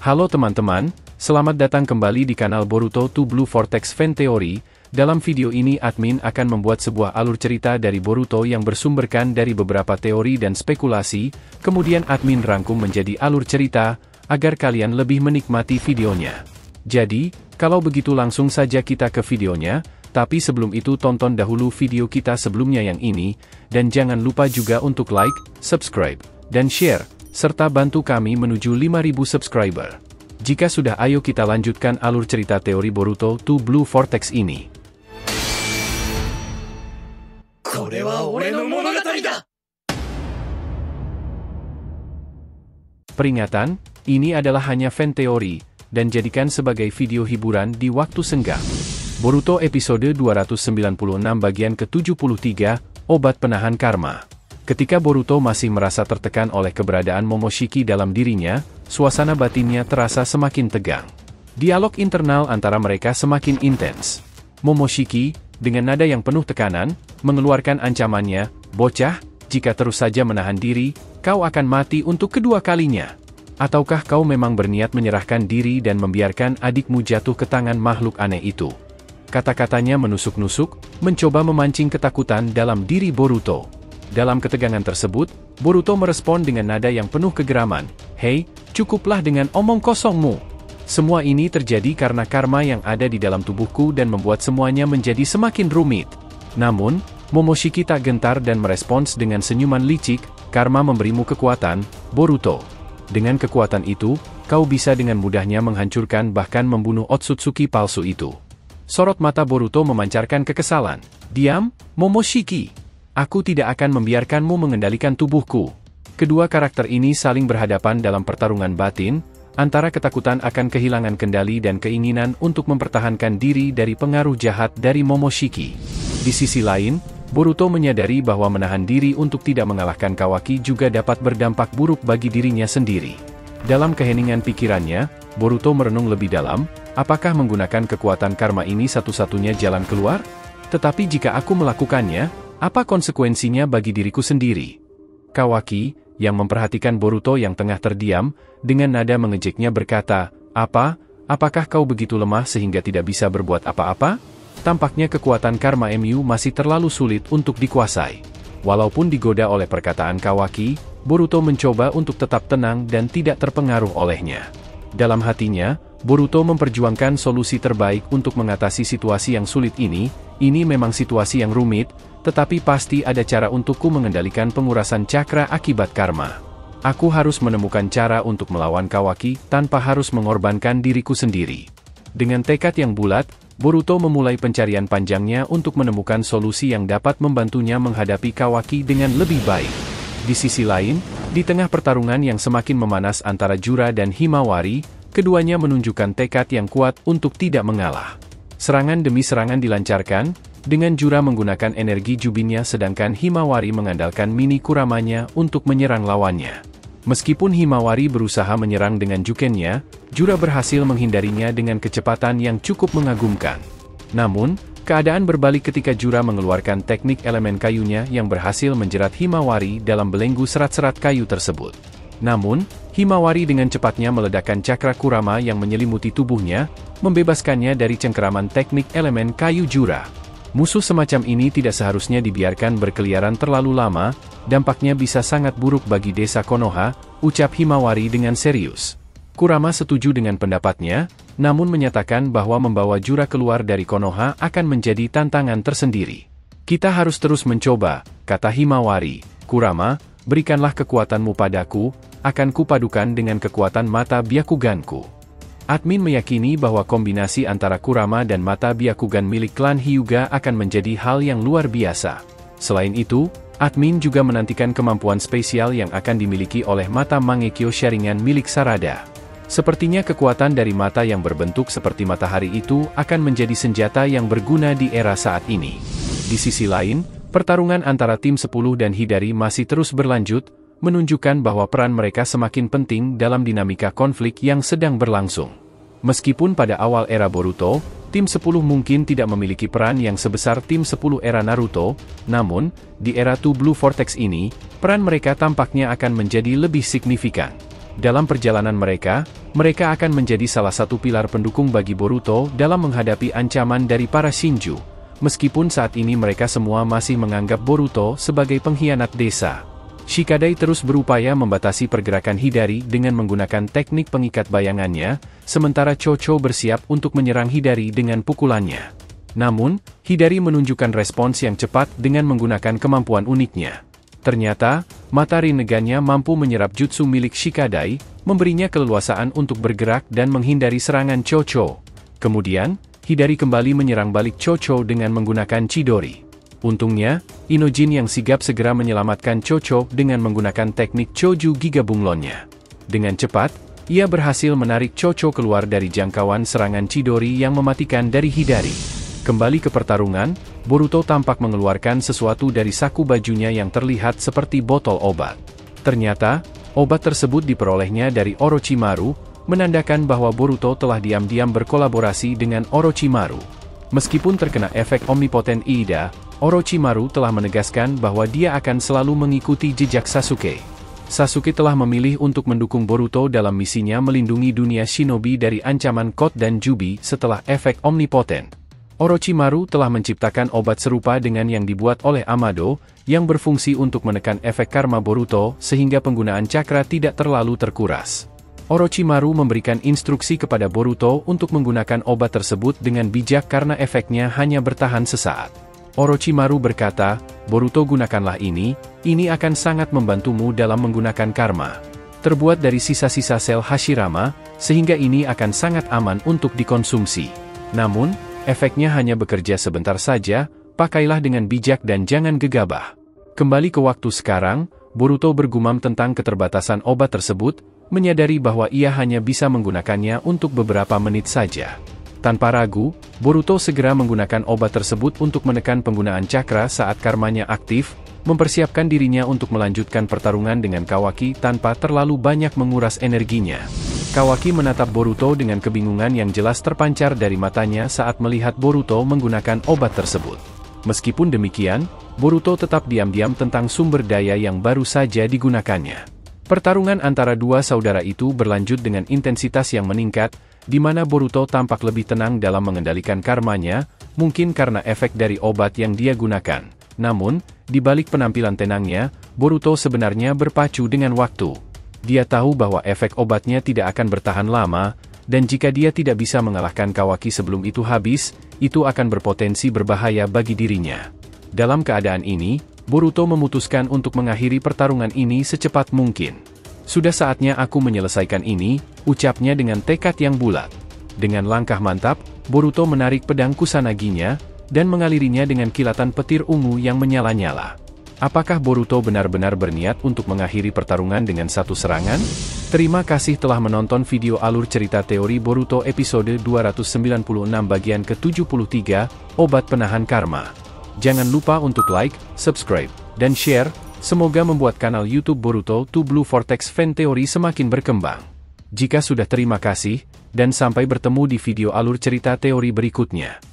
Halo teman-teman, selamat datang kembali di kanal Boruto 2 Blue Vortex Fan Theory. Dalam video ini admin akan membuat sebuah alur cerita dari Boruto yang bersumberkan dari beberapa teori dan spekulasi, kemudian admin rangkum menjadi alur cerita, agar kalian lebih menikmati videonya. Jadi, kalau begitu langsung saja kita ke videonya, tapi sebelum itu tonton dahulu video kita sebelumnya yang ini, dan jangan lupa juga untuk like, subscribe, dan share, serta bantu kami menuju 5.000 subscriber. Jika sudah, ayo kita lanjutkan alur cerita teori Boruto 2 Blue Vortex ini. Peringatan, ini adalah hanya fan teori, dan jadikan sebagai video hiburan di waktu senggang. Boruto episode 296 bagian ke-73, Obat Penahan Karma. Ketika Boruto masih merasa tertekan oleh keberadaan Momoshiki dalam dirinya, suasana batinnya terasa semakin tegang. Dialog internal antara mereka semakin intens. Momoshiki, dengan nada yang penuh tekanan, mengeluarkan ancamannya, "Bocah, jika terus saja menahan diri, kau akan mati untuk kedua kalinya. Ataukah kau memang berniat menyerahkan diri dan membiarkan adikmu jatuh ke tangan makhluk aneh itu?" Kata-katanya menusuk-nusuk, mencoba memancing ketakutan dalam diri Boruto. Dalam ketegangan tersebut, Boruto merespon dengan nada yang penuh kegeraman, "Hei, cukuplah dengan omong kosongmu. Semua ini terjadi karena karma yang ada di dalam tubuhku dan membuat semuanya menjadi semakin rumit." Namun, Momoshiki tak gentar dan merespons dengan senyuman licik, "Karma memberimu kekuatan, Boruto. Dengan kekuatan itu, kau bisa dengan mudahnya menghancurkan bahkan membunuh Otsutsuki palsu itu." Sorot mata Boruto memancarkan kekesalan. "Diam, Momoshiki. Aku tidak akan membiarkanmu mengendalikan tubuhku." Kedua karakter ini saling berhadapan dalam pertarungan batin, antara ketakutan akan kehilangan kendali dan keinginan untuk mempertahankan diri dari pengaruh jahat dari Momoshiki. Di sisi lain, Boruto menyadari bahwa menahan diri untuk tidak mengalahkan Kawaki juga dapat berdampak buruk bagi dirinya sendiri. Dalam keheningan pikirannya, Boruto merenung lebih dalam, apakah menggunakan kekuatan karma ini satu-satunya jalan keluar? Tetapi jika aku melakukannya, apa konsekuensinya bagi diriku sendiri? Kawaki, yang memperhatikan Boruto yang tengah terdiam, dengan nada mengejeknya berkata, Apakah kau begitu lemah sehingga tidak bisa berbuat apa-apa? Tampaknya kekuatan karma MU masih terlalu sulit untuk dikuasai." Walaupun digoda oleh perkataan Kawaki, Boruto mencoba untuk tetap tenang dan tidak terpengaruh olehnya. Dalam hatinya, Boruto memperjuangkan solusi terbaik untuk mengatasi situasi yang sulit ini memang situasi yang rumit, tetapi pasti ada cara untukku mengendalikan pengurasan cakra akibat karma. Aku harus menemukan cara untuk melawan Kawaki tanpa harus mengorbankan diriku sendiri. Dengan tekad yang bulat, Boruto memulai pencarian panjangnya untuk menemukan solusi yang dapat membantunya menghadapi Kawaki dengan lebih baik. Di sisi lain, di tengah pertarungan yang semakin memanas antara Jura dan Himawari, keduanya menunjukkan tekad yang kuat untuk tidak mengalah. Serangan demi serangan dilancarkan, dengan Jura menggunakan energi jubinnya sedangkan Himawari mengandalkan mini kuramanya untuk menyerang lawannya. Meskipun Himawari berusaha menyerang dengan jukennya, Jura berhasil menghindarinya dengan kecepatan yang cukup mengagumkan. Namun, keadaan berbalik ketika Jura mengeluarkan teknik elemen kayunya yang berhasil menjerat Himawari dalam belenggu serat-serat kayu tersebut. Namun, Himawari dengan cepatnya meledakkan cakra kurama yang menyelimuti tubuhnya, membebaskannya dari cengkeraman teknik elemen kayu Jura. Musuh semacam ini tidak seharusnya dibiarkan berkeliaran terlalu lama, dampaknya bisa sangat buruk bagi desa Konoha, ucap Himawari dengan serius. Kurama setuju dengan pendapatnya, namun menyatakan bahwa membawa Jura keluar dari Konoha akan menjadi tantangan tersendiri. "Kita harus terus mencoba," kata Himawari. "Kurama, berikanlah kekuatanmu padaku, akan kupadukan dengan kekuatan mata Byakuganku." Admin meyakini bahwa kombinasi antara Kurama dan mata Byakugan milik klan Hyuga akan menjadi hal yang luar biasa. Selain itu, admin juga menantikan kemampuan spesial yang akan dimiliki oleh mata Mangekyo Sharingan milik Sarada. Sepertinya kekuatan dari mata yang berbentuk seperti matahari itu akan menjadi senjata yang berguna di era saat ini. Di sisi lain, pertarungan antara tim 10 dan Hidari masih terus berlanjut, menunjukkan bahwa peran mereka semakin penting dalam dinamika konflik yang sedang berlangsung. Meskipun pada awal era Boruto, tim 10 mungkin tidak memiliki peran yang sebesar tim 10 era Naruto, namun, di era 2 Blue Vortex ini, peran mereka tampaknya akan menjadi lebih signifikan. Dalam perjalanan mereka, mereka akan menjadi salah satu pilar pendukung bagi Boruto dalam menghadapi ancaman dari para Shinju, meskipun saat ini mereka semua masih menganggap Boruto sebagai pengkhianat desa. Shikadai terus berupaya membatasi pergerakan Hidari dengan menggunakan teknik pengikat bayangannya, sementara Chocho bersiap untuk menyerang Hidari dengan pukulannya. Namun, Hidari menunjukkan respons yang cepat dengan menggunakan kemampuan uniknya. Ternyata, mata Rinnegan-nya mampu menyerap jutsu milik Shikadai, memberinya keleluasaan untuk bergerak dan menghindari serangan Chocho. Kemudian, Hidari kembali menyerang balik Chocho dengan menggunakan Chidori. Untungnya, Inojin yang sigap segera menyelamatkan Chocho dengan menggunakan teknik Choju Giga Bunglonnya. Dengan cepat, ia berhasil menarik Chocho keluar dari jangkauan serangan Chidori yang mematikan dari Hidari. Kembali ke pertarungan, Boruto tampak mengeluarkan sesuatu dari saku bajunya yang terlihat seperti botol obat. Ternyata, obat tersebut diperolehnya dari Orochimaru, menandakan bahwa Boruto telah diam-diam berkolaborasi dengan Orochimaru. Meskipun terkena efek omnipoten Iida, Orochimaru telah menegaskan bahwa dia akan selalu mengikuti jejak Sasuke. Sasuke telah memilih untuk mendukung Boruto dalam misinya melindungi dunia shinobi dari ancaman Code dan Jubi setelah efek omnipoten. Orochimaru telah menciptakan obat serupa dengan yang dibuat oleh Amado, yang berfungsi untuk menekan efek karma Boruto sehingga penggunaan cakra tidak terlalu terkuras. Orochimaru memberikan instruksi kepada Boruto untuk menggunakan obat tersebut dengan bijak karena efeknya hanya bertahan sesaat. Orochimaru berkata, "Boruto, gunakanlah ini akan sangat membantumu dalam menggunakan karma. Terbuat dari sisa-sisa sel Hashirama, sehingga ini akan sangat aman untuk dikonsumsi. Namun, efeknya hanya bekerja sebentar saja, pakailah dengan bijak dan jangan gegabah." Kembali ke waktu sekarang, Boruto bergumam tentang keterbatasan obat tersebut, menyadari bahwa ia hanya bisa menggunakannya untuk beberapa menit saja. Tanpa ragu, Boruto segera menggunakan obat tersebut untuk menekan penggunaan cakra saat karmanya aktif, mempersiapkan dirinya untuk melanjutkan pertarungan dengan Kawaki tanpa terlalu banyak menguras energinya. Kawaki menatap Boruto dengan kebingungan yang jelas terpancar dari matanya saat melihat Boruto menggunakan obat tersebut. Meskipun demikian, Boruto tetap diam-diam tentang sumber daya yang baru saja digunakannya. Pertarungan antara dua saudara itu berlanjut dengan intensitas yang meningkat, di mana Boruto tampak lebih tenang dalam mengendalikan karmanya, mungkin karena efek dari obat yang dia gunakan. Namun, di balik penampilan tenangnya, Boruto sebenarnya berpacu dengan waktu. Dia tahu bahwa efek obatnya tidak akan bertahan lama, dan jika dia tidak bisa mengalahkan Kawaki sebelum itu habis, itu akan berpotensi berbahaya bagi dirinya. Dalam keadaan ini, Boruto memutuskan untuk mengakhiri pertarungan ini secepat mungkin. "Sudah saatnya aku menyelesaikan ini," ucapnya dengan tekad yang bulat. Dengan langkah mantap, Boruto menarik pedang Kusanaginya, dan mengalirinya dengan kilatan petir ungu yang menyala-nyala. Apakah Boruto benar-benar berniat untuk mengakhiri pertarungan dengan satu serangan? Terima kasih telah menonton video alur cerita teori Boruto episode 296 bagian ke-73, Obat Penahan Karma. Jangan lupa untuk like, subscribe, dan share. Semoga membuat kanal YouTube Boruto to Blue Vortex Fan Theory semakin berkembang. Jika sudah, terima kasih, dan sampai bertemu di video alur cerita teori berikutnya.